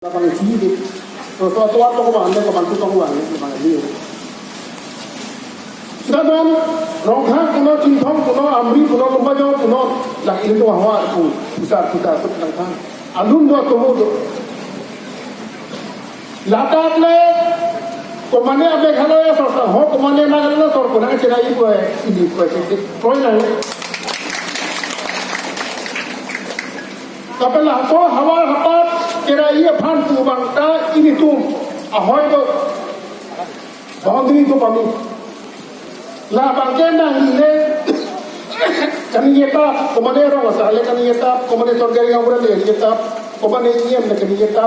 Bang Ji so to ko bang ne ko bang tu ko bang ne bang ni dan rong thang kuno chin thong kuno amri kuno lomba jo kuno la ini to hawa ku bisa kita put nang thang alun do to mo do latat le ko mane abe khalo ya so ho ko mane na na so ko na chirai ko ini ko ko na kapela so hawa hapat kira iya phan tu bang ta ini tu ahoy do boundary tu pami la bang ke na ile kaniyeta komane ro wasale kaniyeta komane sorgari ngura le kaniyeta komane iem na kaniyeta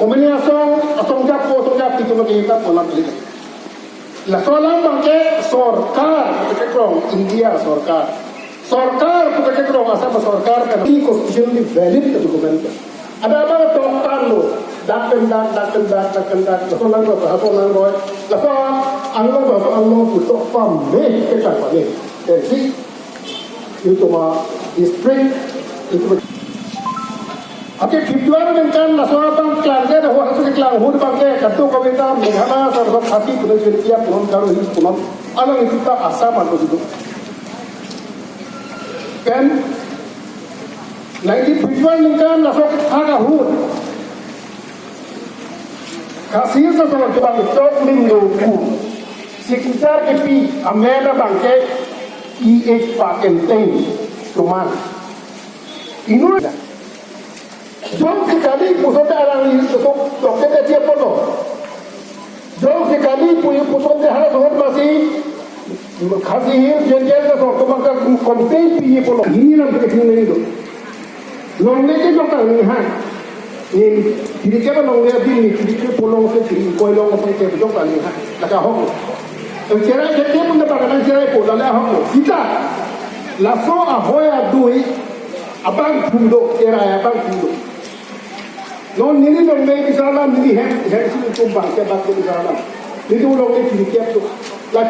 komane asong jap ti ko kaniyeta pola beli la solam bang ke sarkar ke krong India sarkar bukan kerong asal sarkar kan ini constitutionally valid dokumen ada apa tokan lo dakkan so lang lo lafa anglo puto pam me kita pale jadi itu ma district itu oke fibruari kan nasional bank kelar ada waktu kelar hud bank kartu kawita meghana sarvat hati punya cerita punon karo ini punon alang itu tak asam atau itu kan 1951 kan nasok thaga hud kasih sesuatu bang tok minggu ku sekitar kepi amena bangke pakenteng cuma inu jom sekali pusat arang ini sok dokter dia polo jom sekali punya pusat harus masih kasih jenjel ke sok maka komplain piye polo ini nam keting ini do longle ke jota ni ha ini diri ke longle bin ni diri ke polo ke diri ko long ke jota ni ha laka ho to cerai ke pun da baganan cerai po la ho kita laso ahoya dui abang pundo era abang pundo non nini longle bisala nini he sini ko ba ke ba ko bisala nini longle diri ke to la